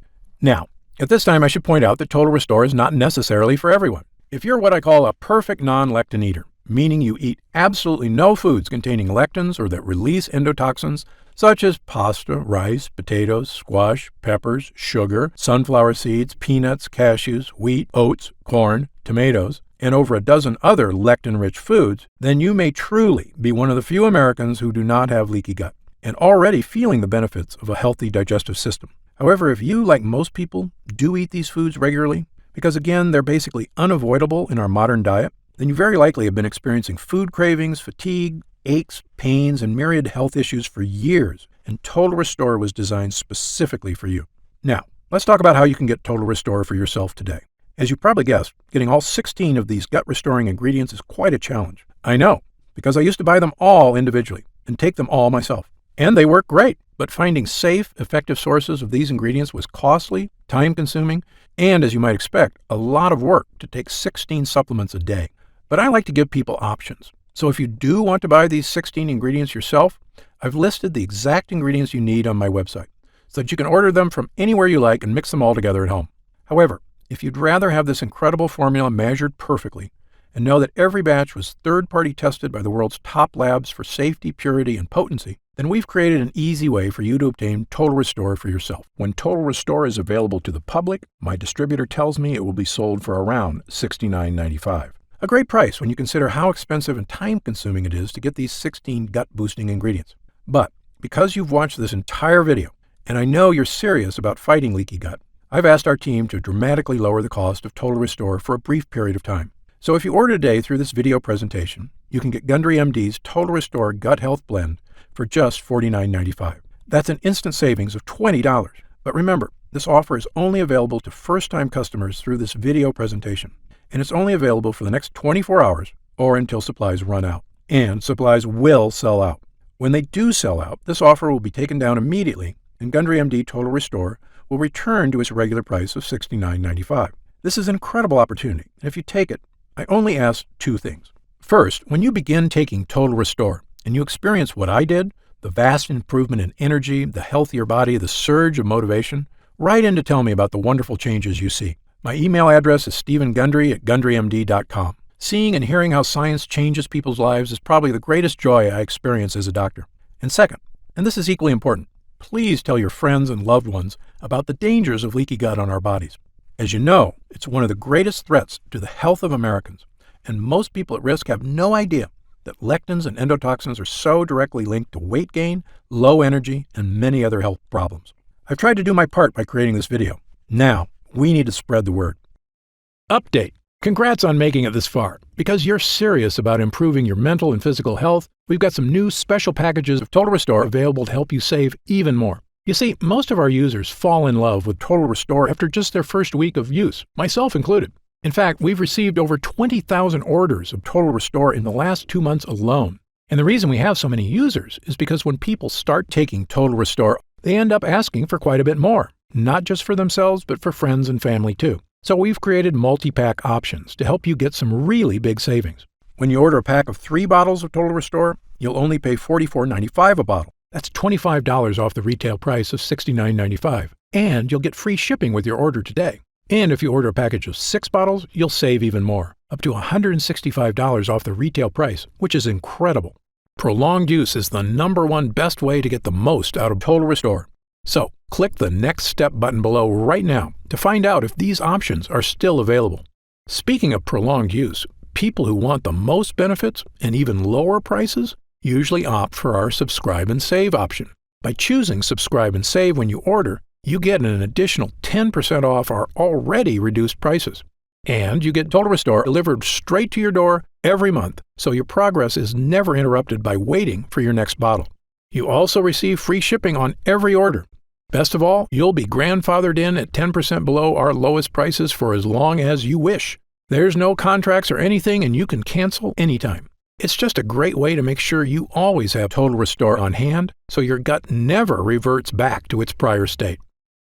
Now, at this time, I should point out that Total Restore is not necessarily for everyone. If you're what I call a perfect non-lectin eater, meaning you eat absolutely no foods containing lectins or that release endotoxins, such as pasta, rice, potatoes, squash, peppers, sugar, sunflower seeds, peanuts, cashews, wheat, oats, corn, tomatoes, and over a dozen other lectin-rich foods, then you may truly be one of the few Americans who do not have leaky gut and already feeling the benefits of a healthy digestive system. However, if you, like most people, do eat these foods regularly, because again, they're basically unavoidable in our modern diet, then you very likely have been experiencing food cravings, fatigue, aches, pains, and myriad health issues for years, and Total Restore was designed specifically for you. Now, let's talk about how you can get Total Restore for yourself today. As you probably guessed, getting all 16 of these gut-restoring ingredients is quite a challenge. I know, because I used to buy them all individually and take them all myself. And they work great, but finding safe, effective sources of these ingredients was costly, time-consuming, and, as you might expect, a lot of work to take 16 supplements a day. But I like to give people options. So if you do want to buy these 16 ingredients yourself, I've listed the exact ingredients you need on my website, so that you can order them from anywhere you like and mix them all together at home. However, if you'd rather have this incredible formula measured perfectly, and know that every batch was third-party tested by the world's top labs for safety, purity, and potency, then we've created an easy way for you to obtain Total Restore for yourself. When Total Restore is available to the public, my distributor tells me it will be sold for around $69.95. A great price when you consider how expensive and time-consuming it is to get these 16 gut-boosting ingredients. But because you've watched this entire video, and I know you're serious about fighting leaky gut, I've asked our team to dramatically lower the cost of Total Restore for a brief period of time. So if you order today through this video presentation, you can get Gundry MD's Total Restore Gut Health Blend for just $49.95. That's an instant savings of $20. But remember, this offer is only available to first-time customers through this video presentation, and it's only available for the next 24 hours or until supplies run out. And supplies will sell out. When they do sell out, this offer will be taken down immediately, and Gundry MD Total Restore will return to its regular price of $69.95. This is an incredible opportunity, and if you take it, I only ask two things. First, when you begin taking Total Restore and you experience what I did, the vast improvement in energy, the healthier body, the surge of motivation, write in to tell me about the wonderful changes you see. My email address is stephengundry@gundrymd.com. Seeing and hearing how science changes people's lives is probably the greatest joy I experience as a doctor. And second, and this is equally important, please tell your friends and loved ones about the dangers of leaky gut on our bodies. As you know, it's one of the greatest threats to the health of Americans, and most people at risk have no idea that lectins and endotoxins are so directly linked to weight gain, low energy, and many other health problems. I've tried to do my part by creating this video. Now, we need to spread the word. Update. Congrats on making it this far. Because you're serious about improving your mental and physical health, we've got some new special packages of Total Restore available to help you save even more. You see, most of our users fall in love with Total Restore after just their first week of use, myself included. In fact, we've received over 20,000 orders of Total Restore in the last 2 months alone. And the reason we have so many users is because when people start taking Total Restore, they end up asking for quite a bit more, not just for themselves, but for friends and family too. So we've created multi-pack options to help you get some really big savings. When you order a pack of 3 bottles of Total Restore, you'll only pay $44.95 a bottle. That's $25 off the retail price of $69.95. And you'll get free shipping with your order today. And if you order a package of 6 bottles, you'll save even more, up to $165 off the retail price, which is incredible. Prolonged use is the #1 best way to get the most out of Total Restore. So, click the Next Step button below right now to find out if these options are still available. Speaking of prolonged use, people who want the most benefits and even lower prices usually opt for our Subscribe and Save option. By choosing Subscribe and Save when you order, you get an additional 10% off our already reduced prices. And you get Total Restore delivered straight to your door every month, so your progress is never interrupted by waiting for your next bottle. You also receive free shipping on every order. Best of all, you'll be grandfathered in at 10% below our lowest prices for as long as you wish. There's no contracts or anything, and you can cancel anytime. It's just a great way to make sure you always have Total Restore on hand, so your gut never reverts back to its prior state.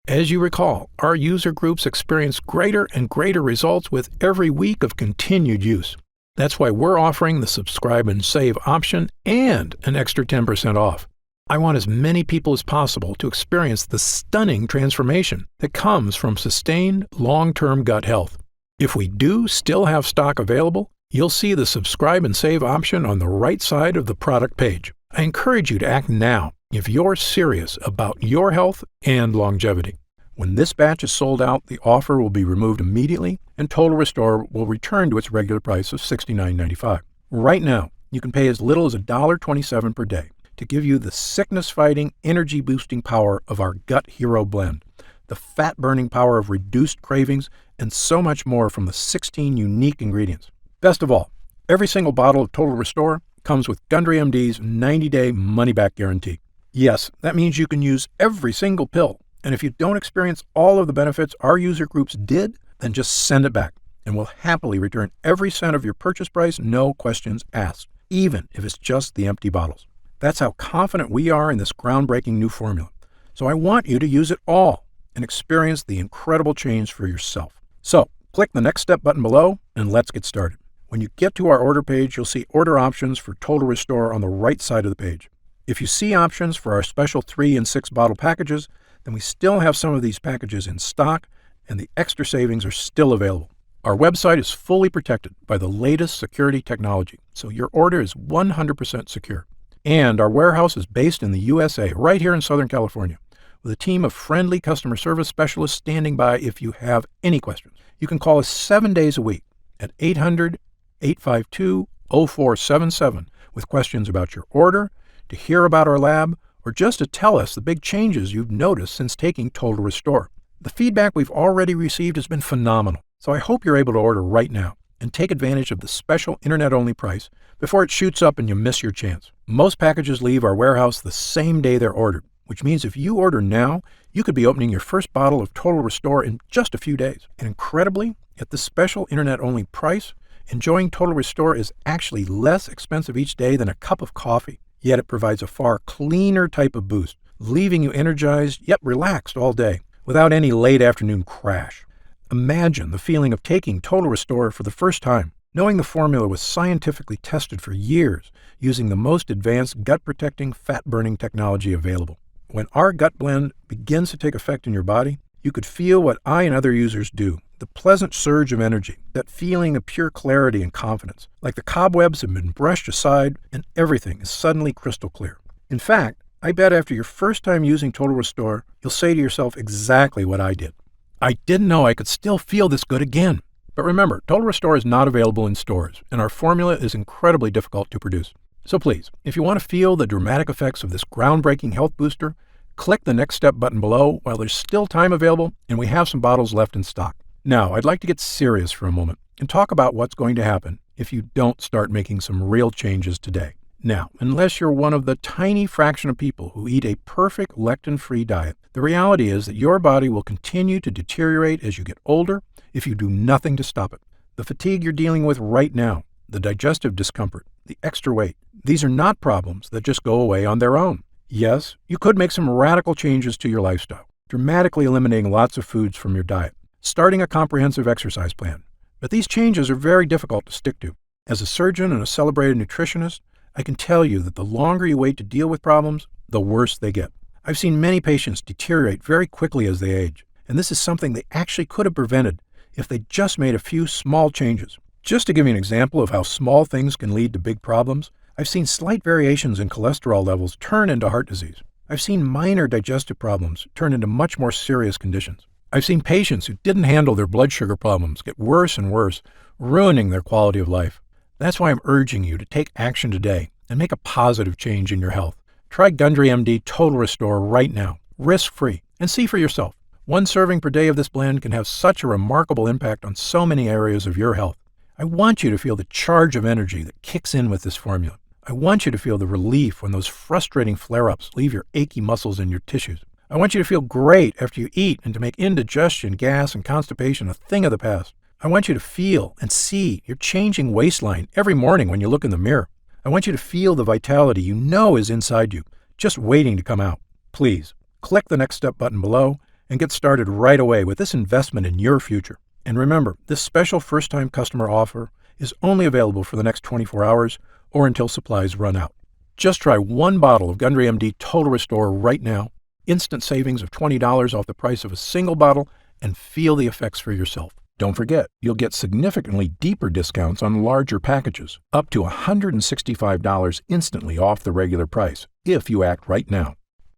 As you recall, our user groups experience greater and greater results with every week of continued use. That's why we're offering the Subscribe and Save option and an extra 10% off. I want as many people as possible to experience the stunning transformation that comes from sustained, long-term gut health. If we do still have stock available, you'll see the Subscribe and Save option on the right side of the product page. I encourage you to act now if you're serious about your health and longevity. When this batch is sold out, the offer will be removed immediately, and Total Restore will return to its regular price of $69.95. Right now, you can pay as little as $1.27 per day to give you the sickness-fighting, energy-boosting power of our Gut Hero blend, the fat-burning power of reduced cravings, and so much more from the 16 unique ingredients. Best of all, every single bottle of Total Restore comes with Gundry MD's 90-day money-back guarantee. Yes, that means you can use every single pill, and if you don't experience all of the benefits our user groups did, then just send it back, and we'll happily return every cent of your purchase price, no questions asked, even if it's just the empty bottles. That's how confident we are in this groundbreaking new formula. So I want you to use it all and experience the incredible change for yourself. So, click the Next Step button below, and let's get started. When you get to our order page, you'll see order options for Total Restore on the right side of the page. If you see options for our special 3 and 6 bottle packages, then we still have some of these packages in stock, and the extra savings are still available. Our website is fully protected by the latest security technology, so your order is 100% secure. And our warehouse is based in the USA, right here in Southern California, with a team of friendly customer service specialists standing by if you have any questions. You can call us 7 days a week at 800-852-0477 with questions about your order, to hear about our lab, or just to tell us the big changes you've noticed since taking Total Restore. The feedback we've already received has been phenomenal, so I hope you're able to order right now and take advantage of the special internet-only price before it shoots up and you miss your chance. Most packages leave our warehouse the same day they're ordered, which means if you order now, you could be opening your first bottle of Total Restore in just a few days. And incredibly, at this special internet-only price, enjoying Total Restore is actually less expensive each day than a cup of coffee. Yet it provides a far cleaner type of boost, leaving you energized yet relaxed all day, without any late afternoon crash. Imagine the feeling of taking Total Restore for the first time, knowing the formula was scientifically tested for years using the most advanced gut-protecting, fat-burning technology available. When our gut blend begins to take effect in your body, you could feel what I and other users do, the pleasant surge of energy, that feeling of pure clarity and confidence, like the cobwebs have been brushed aside and everything is suddenly crystal clear. In fact, I bet after your first time using Total Restore, you'll say to yourself exactly what I did. I didn't know I could still feel this good again. But remember, Total Restore is not available in stores, and our formula is incredibly difficult to produce. So please, if you want to feel the dramatic effects of this groundbreaking health booster, click the Next Step button below while there's still time available and we have some bottles left in stock. Now, I'd like to get serious for a moment and talk about what's going to happen if you don't start making some real changes today. Now, unless you're one of the tiny fraction of people who eat a perfect lectin-free diet, the reality is that your body will continue to deteriorate as you get older if you do nothing to stop it. The fatigue you're dealing with right now, the digestive discomfort, the extra weight, these are not problems that just go away on their own. Yes, you could make some radical changes to your lifestyle, dramatically eliminating lots of foods from your diet. starting a comprehensive exercise plan. But these changes are very difficult to stick to. As a surgeon and a celebrated nutritionist, I can tell you that the longer you wait to deal with problems, the worse they get. I've seen many patients deteriorate very quickly as they age, and this is something they actually could have prevented if they just made a few small changes. Just to give you an example of how small things can lead to big problems, I've seen slight variations in cholesterol levels turn into heart disease. I've seen minor digestive problems turn into much more serious conditions. I've seen patients who didn't handle their blood sugar problems get worse and worse, ruining their quality of life. That's why I'm urging you to take action today and make a positive change in your health. Try Gundry MD Total Restore right now, risk-free, and see for yourself. One serving per day of this blend can have such a remarkable impact on so many areas of your health. I want you to feel the charge of energy that kicks in with this formula. I want you to feel the relief when those frustrating flare-ups leave your achy muscles and your tissues. I want you to feel great after you eat and to make indigestion, gas, and constipation a thing of the past. I want you to feel and see your changing waistline every morning when you look in the mirror. I want you to feel the vitality you know is inside you, just waiting to come out. Please, click the Next Step button below and get started right away with this investment in your future. And remember, this special first-time customer offer is only available for the next 24 hours or until supplies run out. Just try one bottle of Gundry MD Total Restore right now, instant savings of $20 off the price of a single bottle, and feel the effects for yourself. Don't forget, you'll get significantly deeper discounts on larger packages, up to $165 instantly off the regular price, if you act right now.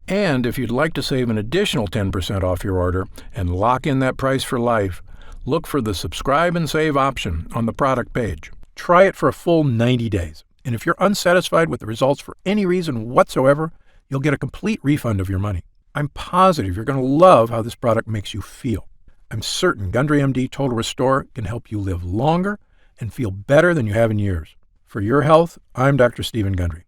And if you'd like to save an additional 10% off your order and lock in that price for life, look for the Subscribe and Save option on the product page. Try it for a full 90 days, and if you're unsatisfied with the results for any reason whatsoever, you'll get a complete refund of your money. I'm positive you're going to love how this product makes you feel. I'm certain Gundry MD Total Restore can help you live longer and feel better than you have in years. For your health, I'm Dr. Stephen Gundry.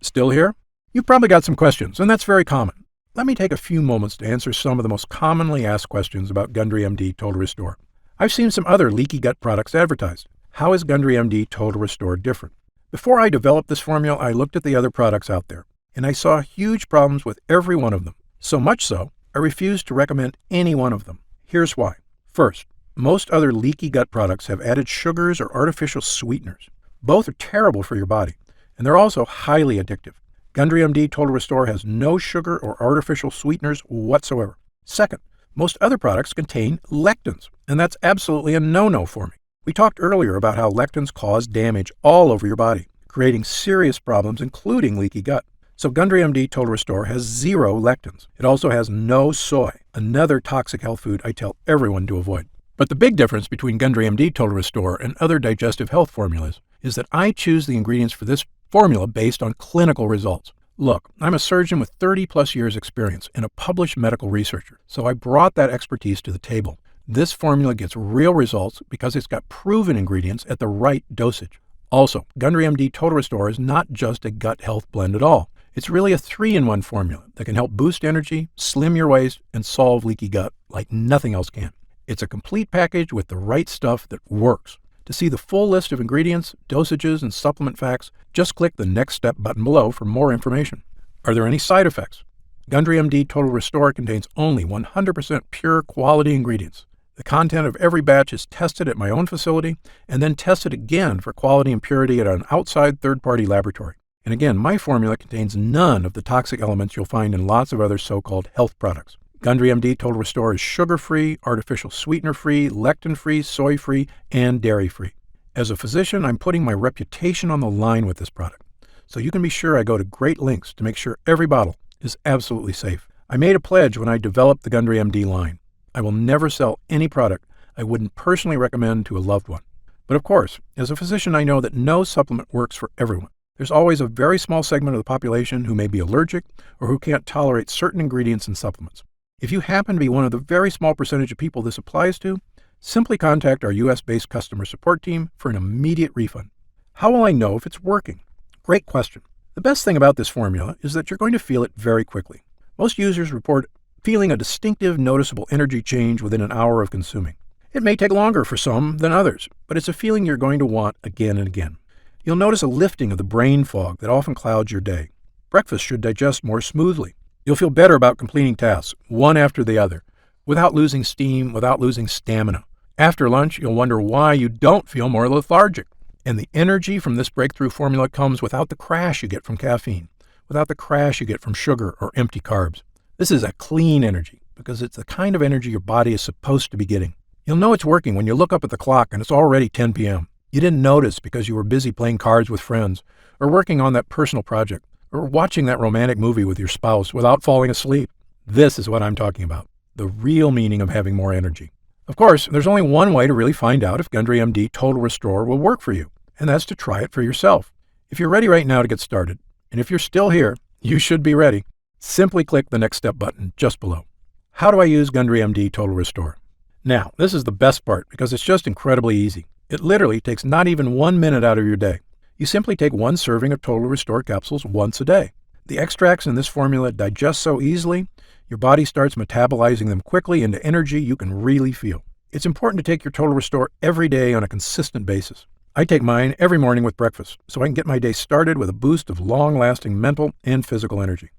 Still here? You've probably got some questions, and that's very common. Let me take a few moments to answer some of the most commonly asked questions about Gundry MD Total Restore. I've seen some other leaky gut products advertised. How is Gundry MD Total Restore different? Before I developed this formula, I looked at the other products out there, and I saw huge problems with every one of them. So much so, I refused to recommend any one of them. Here's why. First, most other leaky gut products have added sugars or artificial sweeteners. Both are terrible for your body, and they're also highly addictive. Gundry MD Total Restore has no sugar or artificial sweeteners whatsoever. Second, most other products contain lectins, and that's absolutely a no-no for me. We talked earlier about how lectins cause damage all over your body, creating serious problems, including leaky gut. So Gundry MD Total Restore has 0 lectins. It also has no soy, another toxic health food I tell everyone to avoid. But the big difference between Gundry MD Total Restore and other digestive health formulas is that I choose the ingredients for this formula based on clinical results. Look, I'm a surgeon with 30-plus years experience and a published medical researcher, so I brought that expertise to the table. This formula gets real results because it's got proven ingredients at the right dosage. Also, Gundry MD Total Restore is not just a gut health blend at all. It's really a 3-in-1 formula that can help boost energy, slim your waist, and solve leaky gut like nothing else can. It's a complete package with the right stuff that works. To see the full list of ingredients, dosages, and supplement facts, just click the Next Step button below for more information. Are there any side effects? Gundry MD Total Restore contains only 100% pure quality ingredients. The content of every batch is tested at my own facility and then tested again for quality and purity at an outside third-party laboratory. And again, my formula contains none of the toxic elements you'll find in lots of other so-called health products. Gundry MD Total Restore is sugar-free, artificial sweetener-free, lectin-free, soy-free, and dairy-free. As a physician, I'm putting my reputation on the line with this product, so you can be sure I go to great lengths to make sure every bottle is absolutely safe. I made a pledge when I developed the Gundry MD line. I will never sell any product I wouldn't personally recommend to a loved one. But of course, as a physician, I know that no supplement works for everyone. There's always a very small segment of the population who may be allergic or who can't tolerate certain ingredients in supplements. If you happen to be one of the very small percentage of people this applies to, simply contact our US-based customer support team for an immediate refund. How will I know if it's working? Great question. The best thing about this formula is that you're going to feel it very quickly. Most users report feeling a distinctive, noticeable energy change within an hour of consuming. It may take longer for some than others, but it's a feeling you're going to want again and again. You'll notice a lifting of the brain fog that often clouds your day. breakfast should digest more smoothly. You'll feel better about completing tasks, one after the other, without losing steam, without losing stamina. After lunch, you'll wonder why you don't feel more lethargic. And the energy from this breakthrough formula comes without the crash you get from caffeine, without the crash you get from sugar or empty carbs. This is a clean energy because it's the kind of energy your body is supposed to be getting. You'll know it's working when you look up at the clock and it's already 10 p.m. You didn't notice because you were busy playing cards with friends, or working on that personal project, or watching that romantic movie with your spouse without falling asleep. This is what I'm talking about, the real meaning of having more energy. Of course, there's only one way to really find out if Gundry MD Total Restore will work for you, and that's to try it for yourself. If you're ready right now to get started, and if you're still here, you should be ready. Simply click the Next Step button just below. How do I use Gundry MD Total Restore? Now, this is the best part because it's just incredibly easy. It literally takes not even 1 minute out of your day. You simply take 1 serving of Total Restore capsules once a day. The extracts in this formula digest so easily, your body starts metabolizing them quickly into energy you can really feel. It's important to take your Total Restore every day on a consistent basis. I take mine every morning with breakfast so I can get my day started with a boost of long-lasting mental and physical energy.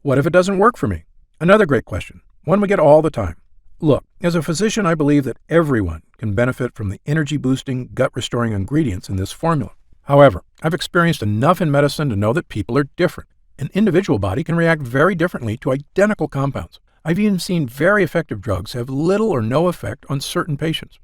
What if it doesn't work for me? Another great question, one we get all the time. Look, as a physician, I believe that everyone can benefit from the energy-boosting, gut-restoring ingredients in this formula. However, I've experienced enough in medicine to know that people are different. An individual body can react very differently to identical compounds. I've even seen very effective drugs have little or no effect on certain patients.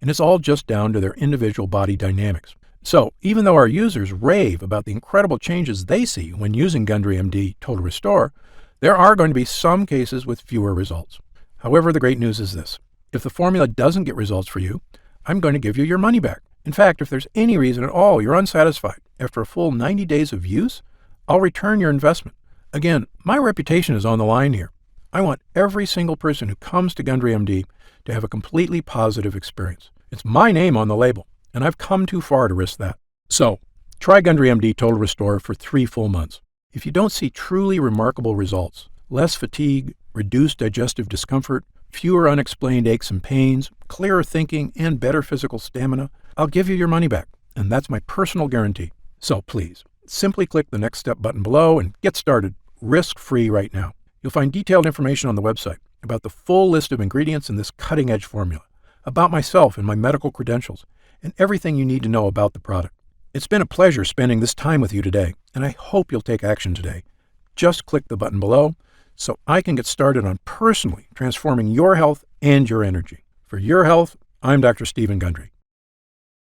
And it's all just down to their individual body dynamics. So, even though our users rave about the incredible changes they see when using Gundry MD Total Restore, there are going to be some cases with fewer results. However, the great news is this. If the formula doesn't get results for you, I'm going to give you your money back. In fact, if there's any reason at all you're unsatisfied after a full 90 days of use, I'll return your investment. Again, my reputation is on the line here. I want every single person who comes to Gundry MD to have a completely positive experience. It's my name on the label, and I've come too far to risk that. So, try Gundry MD Total Restore for 3 full months. If you don't see truly remarkable results, less fatigue, reduced digestive discomfort, fewer unexplained aches and pains, clearer thinking, and better physical stamina, I'll give you your money back, and that's my personal guarantee. So please, simply click the Next Step button below and get started, risk-free right now. You'll find detailed information on the website about the full list of ingredients in this cutting-edge formula, about myself and my medical credentials, and everything you need to know about the product. It's been a pleasure spending this time with you today, and I hope you'll take action today. Just click the button below so I can get started on personally transforming your health and your energy. For your health, I'm Dr. Stephen Gundry.